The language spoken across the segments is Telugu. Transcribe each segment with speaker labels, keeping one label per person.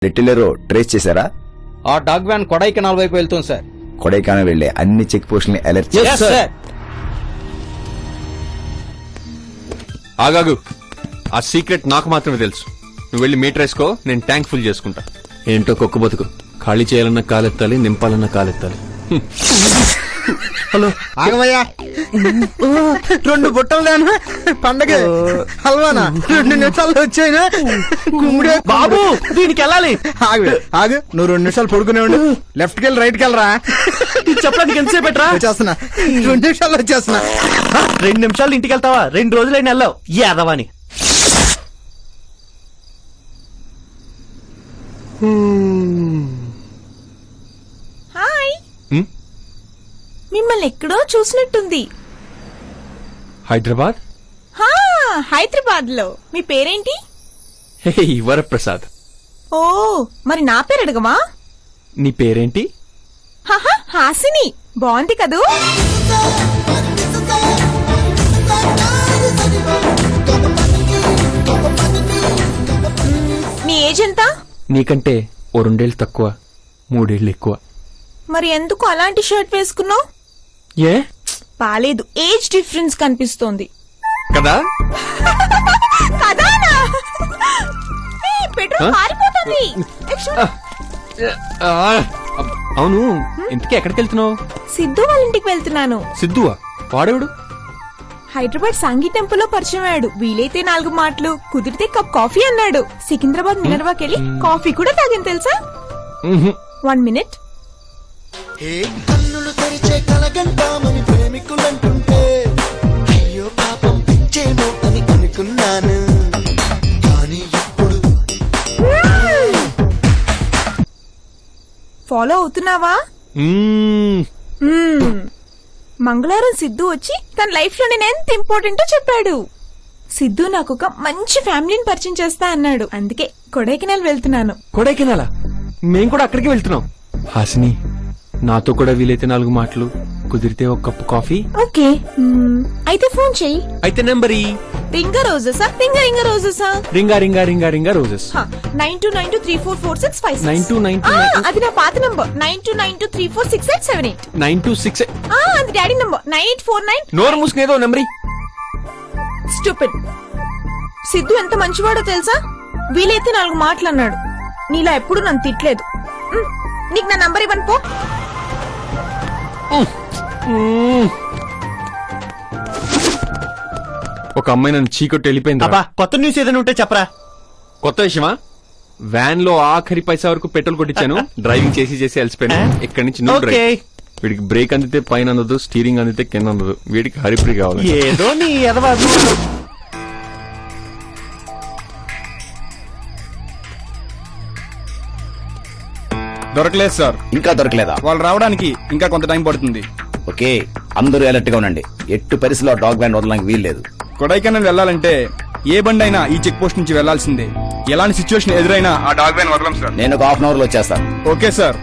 Speaker 1: రెట్టిలరో ట్రేస్ చేశారా?
Speaker 2: ఆ డాగ్ వ్యాన్ కొడైకెనాల్ వైపు వెళ్తుంది సార్.
Speaker 1: కొడైకెనాల్ వెళ్లే అన్ని చెక్ పోస్టుల్ని అలర్ట్
Speaker 2: చేశారు.
Speaker 3: ఆగాగు, ఆ సీక్రెట్ నాకు మాత్రమే తెలుసు. నువ్వు వెళ్ళి మీటర్ వేసుకో, నేను ట్యాంక్ ఫుల్ చేసుకుంటా. ఏంటో కుక్క బతుకు, ఖాళీ చేయాలన్న కాలెత్తాలి, నింపాలన్న కాలెత్తాలి.
Speaker 4: హలో ఆగమయ్యా, 2 బుట్టలు దానా పండగ హల్వానా 2 నిమిషాల్లో వచ్చాయినా కుమ్ముడే బాబు, దీనికి వెళ్ళాలి. ఆగు నువ్వు 2 నిమిషాలు పడుకునే ఉండు. లెఫ్ట్కి వెళ్ళి రైట్కి వెళ్ళరా. చెప్పడానికి ఎంతసేపు పెట్టరా? వచ్చేస్తున్నా, 2 నిమిషాల్లో వచ్చేస్తున్నా.
Speaker 5: 2 నిమిషాలు ఇంటికి వెళ్తావా? 2 రోజులైనా వెళ్ళావు యాదవాని.
Speaker 6: హాయ్, మిమ్మల్ని ఎక్కడో చూసినట్టుంది.
Speaker 3: హైదరాబాద్?
Speaker 6: హైదరాబాద్ లో. మీ పేరేంటి?
Speaker 3: హే వరప్రసాద్.
Speaker 6: ఓ, మరి నా పేరు అడగవా?
Speaker 3: నీ పేరేంటి?
Speaker 6: హాసిని. బాగుంది కదూ? నీ ఏజ్ ఎంత?
Speaker 3: నీకంటే ఓ 2 ఏళ్ళు తక్కువ, 3 ఏళ్ళు ఎక్కువ.
Speaker 6: మరి ఎందుకు అలాంటి షర్ట్ వేసుకున్నావు?
Speaker 3: ఏ
Speaker 6: బాలేదు, ఏజ్ డిఫరెన్స్ కనిపిస్తోంది
Speaker 3: కదా.
Speaker 6: కదానా? పెట్రోల్ మారిపోతుంది.
Speaker 3: అవును, ఇంతకీ ఎక్కడికి వెళ్తున్నావు?
Speaker 6: సిద్ధు వాళ్ళ ఇంటికి వెళ్తున్నాను.
Speaker 3: సిద్ధువా? వాడేవాడు?
Speaker 6: హైదరాబాద్ సాంఘీ టెంపుల్ లో పరిచయం అయ్యాడు. వీలైతే 4 మాటలు, కుదిరితే కప్ కాఫీ అన్నాడు. సికింద్రాబాద్ మినర్వాకి వెళ్ళి కాఫీ కూడా తాగింది తెలుసా? 1 మినిట్.
Speaker 7: కన్నులు తెరిచే కలగంటామని ప్రేమికులంటుంటే అయ్యో పాపం పిచ్చేమో అని అనుకున్నాను. కానీ ఇప్పుడు
Speaker 6: ఫాలో అవుతున్నావా? మంగళవారం సిద్ధు వచ్చి తన లైఫ్ లో నేను ఎంత ఇంపార్టెంటో చెప్పాడు. సిద్ధు నాకు ఒక మంచి ఫ్యామిలీని పరిచయం చేస్తా అన్నాడు. అందుకే కొడైకెనాల్ వెళ్తున్నాను.
Speaker 3: కొడైకెనాలా? మేం కూడా అక్కడికి వెళ్తున్నాం. హాసిని, నాతో కూడా వీలైతే 4 మాటలు, కుదిరితే ఒక కప్పు కాఫీ.
Speaker 6: ఓకే, అయితే ఫోన్ చెయ్యి.
Speaker 3: అయితే నెంబర్
Speaker 6: రింగా రోజెసా? రింగా రోజెసా?
Speaker 3: రింగా రింగా రింగా రింగా రోజెస్.
Speaker 6: 9292344656.
Speaker 3: 9292
Speaker 6: అది నా పాత నంబర్. 9292346878.
Speaker 3: 9268.
Speaker 6: అది డాడీ నంబర్. 9849.
Speaker 3: నోరు మూసుకునేదో నెంబరీ.
Speaker 6: స్టూపిడ్. సిద్ధు ఎంత మంచివాడో తెలుసా? వీలైతే 4 మాటలు అన్నాడు. నీలా ఎప్పుడు నన్ను తిట్టలేదు. నీకు నా నంబర్ ఇవ్వను పో.
Speaker 3: ఒక అమ్మాయి నన్ను చీకొట్టి వెళ్ళిపోయింది.
Speaker 5: అబ్బా, కొత్త న్యూస్ ఏదైనా ఉంటే చెప్పరా.
Speaker 3: కొత్త విషయమా? వ్యాన్ లో ఆఖరి పైసా వరకు పెట్రోల్ కొట్టించాను. డ్రైవింగ్ చేసి అలసిపోయాను. ఇక్కడి నుంచి నువ్వు డ్రైవ్. వీడికి బ్రేక్ అందితే పైన అందదు, స్టీరింగ్ అందితే కింద అందదు. వీడికి హరిప్రీ కావాలి.
Speaker 5: ఏదో నీ ఎదవా.
Speaker 4: దొరకలేదు సార్.
Speaker 1: ఇంకా దొరకలేదా?
Speaker 4: వాళ్ళు రావడానికి ఇంకా కొంత టైం పడుతుంది.
Speaker 1: ఓకే, అందరూ అలర్ట్ గా ఉండండి. ఎట్టు పరిస్థితిలో డాగ్ వ్యాన్ వదలడానికి వీల్లేదు.
Speaker 4: కొడైకెనాల్ వెళ్లాలంటే ఏ బండి అయినా ఈ చెక్ పోస్ట్ నుంచి వెళ్లాల్సిందే. ఎలాంటి సిచ్యువేషన్ ఎదురైనా ఆ డాగ్ వ్యాన్ వదలం సార్.
Speaker 1: నేను ఒక 1/2 అవర్ లో వచ్చేస్తాను.
Speaker 4: Okay sir.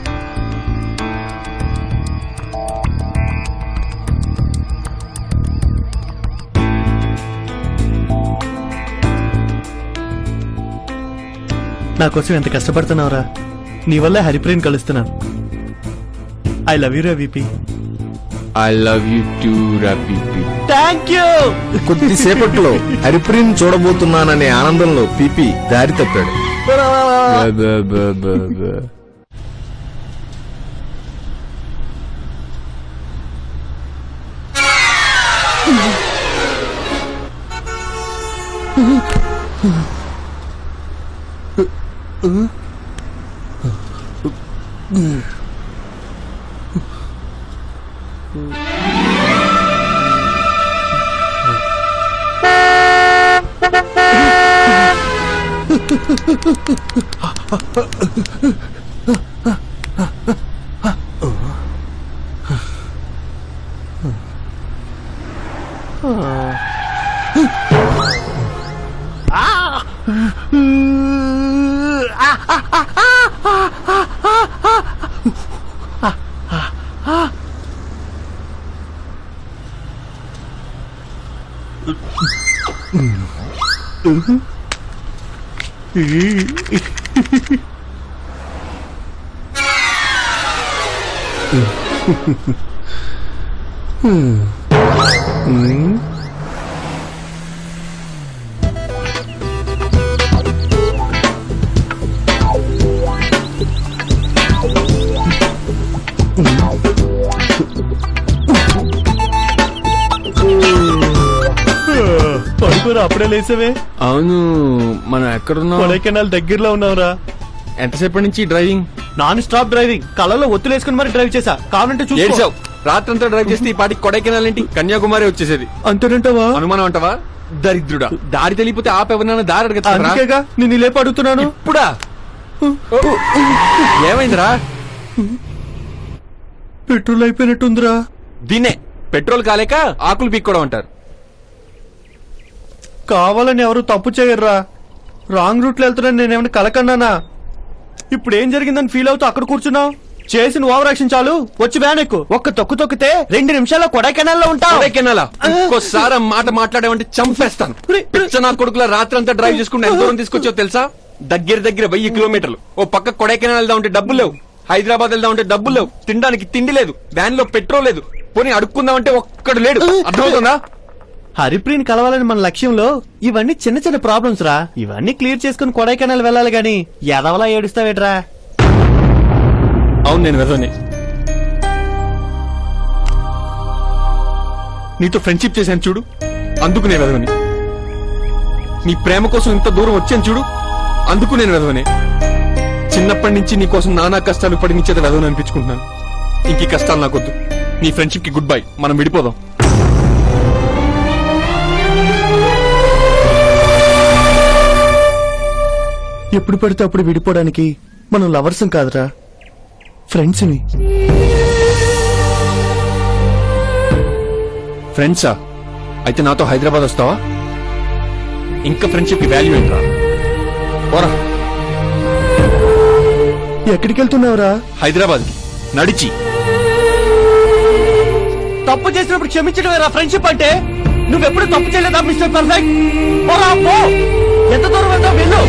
Speaker 5: నా కోసం ఎంత కష్టపడుతున్నావురా. నీ వల్ల హరిప్రేమ్ కలుస్తున్నాను. ఐ లవ్ యూ రా విపి.
Speaker 3: ఐ లవ్ యూ టూ రాపీపీ.
Speaker 5: Thank you.
Speaker 1: కొద్దిసేపట్లో హరిప్రీన్ చూడబోతున్నాననే ఆనందంలో పీపీ దారి తప్పాడు.
Speaker 5: పడుకోరా అప్పుడే లేసేవే.
Speaker 3: అవును, మనం ఎక్కడున్నాం?
Speaker 5: కొడైకెనాల్ దగ్గరలో ఉన్నావురా.
Speaker 3: ఎంతసేపటి నుంచి డ్రైవింగ్?
Speaker 5: నాన్ స్టాప్ డ్రైవింగ్, కళ్ళలో ఒత్తులేసుకుని మరి డ్రైవ్ చేసా. కావాలంటే చూసుకో.
Speaker 3: ఏడ్చావు. రాత్రంతా డ్రైవ్ చేస్తే ఈ పాటికి కొడైకెనాల్ ఏంటి కన్యాకుమారి వచ్చేసేది.
Speaker 5: అంతేనంటావా?
Speaker 3: అనుమానం అంటావా? దరిద్రుడా, దారి తెలియపోతే ఆపెవరన్నా దారి అడగచ్చా?
Speaker 5: అందుకేగా నేను లేపు అడుగుతున్నాను.
Speaker 3: ఇప్పుడా? ఏమైందిరా?
Speaker 5: పెట్రోల్ అయిపోయినట్టుందిరా.
Speaker 3: దీన్నే పెట్రోల్ కాలేక ఆకులు పీక్కోవడం అంటారు.
Speaker 5: కావాలని ఎవరు తప్పు చేయర్రా. రాంగ్ రూట్ లో వెళ్తున్నాను నేనేమైనా కలకన్నానా? ఇప్పుడు ఏం జరిగిందని ఫీల్ అవుతూ అక్కడ కూర్చున్నావు. చేసిన ఓవర్ యాక్షన్ చాలు, వచ్చి వ్యాన్ ఎక్కు. ఒక్క తొక్కు తొక్కితే 2 నిమిషాల్లో కొడైకెనాల్ లో ఉంటావు.
Speaker 3: కొడైకెనాలా? ఇంకోసారి ఆ మాట మాట్లాడేవంటే చంపేస్తాను. పిచ్చ నా కొడుకుల రాత్రంతా డ్రైవ్ చేసుకుంటే ఎంత దూరం తీసుకొచ్చావు తెలుసా? దగ్గర 1000 కిలోమీటర్లు. ఓ పక్క కొడైకెనాల్ వెళ్దా ఉంటే డబ్బులు లేవు, హైదరాబాద్ వెళ్దా ఉంటే డబ్బులు లేవు, తినడానికి తిండి లేదు, వ్యాన్ లో పెట్రోల్ లేదు, పోనీ అడుక్కుందామంటే ఒక్కడు లేడు. అర్థమవుతుందా?
Speaker 5: హరిప్రీన్ కలవాలని మన లక్ష్యంలో ఇవన్నీ చిన్న చిన్న ప్రాబ్లమ్స్ రా. ఇవన్నీ క్లియర్ చేసుకుని కొడైకెనాల్ వెళ్ళాలి గాని ఎదవలా ఏడుస్తావేట్రా?
Speaker 3: అవును, నేను వెదవని. నీతో ఫ్రెండ్షిప్ చేశాను చూడు, అందుకు నేను వెదవని. నీ ప్రేమ కోసం ఇంత దూరం వచ్చాను చూడు, అందుకు నేను వెదవని. చిన్నప్పటి నుంచి నీ కోసం నానా కష్టాలు పడి నీ చేత వెదవని అనిపించుకుంటున్నాను. ఇంక ఈ కష్టాలు నాకొద్దు. నీ ఫ్రెండ్షిప్ కి గుడ్ బై, మనం విడిపోదాం.
Speaker 5: ఎప్పుడు పడితే అప్పుడు విడిపోవడానికి మనం లవర్స్ కాదురా, ఫ్రెండ్స్ ని.
Speaker 3: ఫ్రెండ్సా? అయితే నాతో హైదరాబాద్ వస్తావా? ఇంకా ఫ్రెండ్షిప్ కి వాల్యూ ఏంట్రా? పోరా.
Speaker 5: ఎక్కడికి వెళ్తున్నావురా?
Speaker 3: హైదరాబాద్ కి నడిచి.
Speaker 5: తప్పు చేసినప్పుడు క్షమించడమేరా ఫ్రెండ్షిప్ అంటే? నువ్వెప్పుడు తప్పు చేయలేదా మిస్టర్ పర్ఫెక్ట్? పోరా పో, ఎంత దూరం వెళ్తావు వెళ్ళు.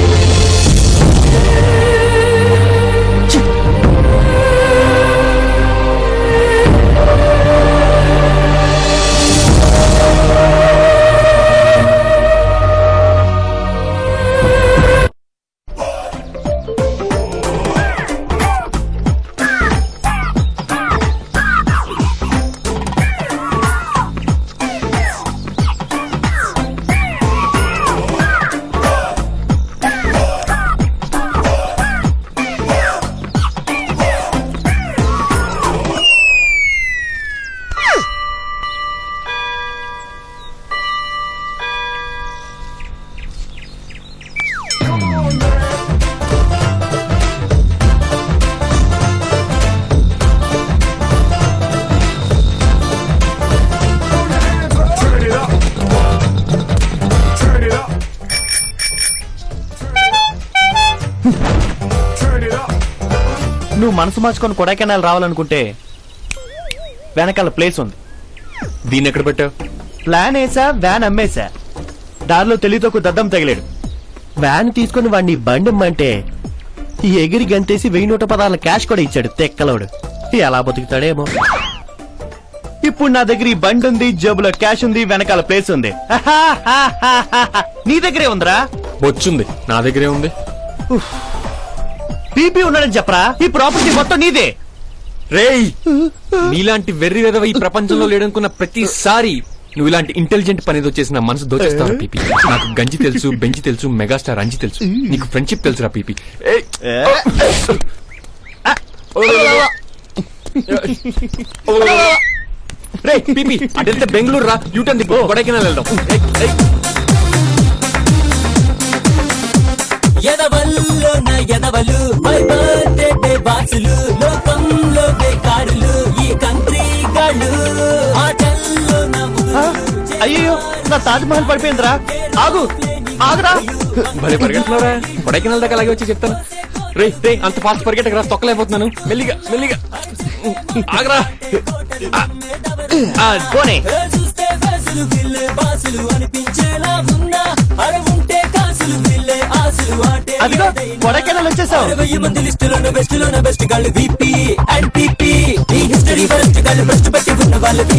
Speaker 5: నువ్వు మనసు మార్చుకొని కొడైకెనాల్ రావాలనుకుంటే వెనకాల ప్లేస్ ఉంది.
Speaker 3: దీన్ని ఎక్కడ పెట్టావు?
Speaker 5: ప్లాన్ వేసా, వ్యాన్ అమ్మేశా. దారిలో తెలియతోకు దద్దం తగిలాడు. వ్యాన్ తీసుకుని వాడిని బండిమ్మంటే ఈ ఎగిరి గంతేసి 1110 క్యాష్ కూడా ఇచ్చాడు తెక్కలోడు. ఎలా బతుకుతాడేమో. ఇప్పుడు నా దగ్గర ఈ బండి ఉంది, జేబులో క్యాష్ ఉంది, వెనకాల ప్లేస్ ఉంది. నీ దగ్గరే ఉందిరా.
Speaker 3: బొచ్చుంది, నా దగ్గరే ఉంది.
Speaker 5: పీపీ ఉన్నాడని చెప్పరా? ఈ ప్రాపర్టీ మొత్తం నీదే.
Speaker 3: రేయ్, నీలాంటి వెర్రి వెదవ ఈ ప్రపంచంలో లేడనుకున్న ప్రతిసారి నువ్వు ఇలాంటి ఇంటెలిజెంట్ పని ఏదో చేసిన మనసు దోచేస్తావు పీపీ. నాకు గంజి తెలుసు, బెంచి తెలుసు, మెగాస్టార్ అంజి తెలుసు. నీకు ఫ్రెండ్షిప్ తెలుసురా పీపీ. రే పీపీ, అటు వెళ్తే బెంగళూరు రా, యూటర్న్ దిగు, కొడైకెనాల్ వెళ్దాం.
Speaker 8: ఎదవల్లో నా ఎదవలు, మై బర్త్డే బాసులు, లోకంలో బేకారులు, ఈ కంట్రీ గాళ్ళు, ఆటల్లో నా
Speaker 5: అయ్యో, నా తాజ్ మహల్ పడిపోయిందిరా. ఆగు, ఆగురా.
Speaker 3: భలే పరిగెడుతున్నారా? కొడైకెనాల్ దాకా అలాగే వచ్చి చెప్తాను. రే రే, అంత ఫాస్ట్ పరిగెట్టకరా, తొక్కలేకపోతున్నాను. మెల్లిగా మెల్లిగా ఆగరా.
Speaker 5: పోనీ.
Speaker 8: చూస్తే ఫేసులు విల్లే బాసులు అనిపించేలా ఉందా? అరవుంటే కాసులు విల్లే ఆసులు ఆటే.
Speaker 5: అదిగో కొడైకెనాల్ వచ్చేసావు.
Speaker 8: 1000 మంది లిస్టులోన బెస్ట్ గాళ్ళు, VP అండ్ PP. వాళ్ళకి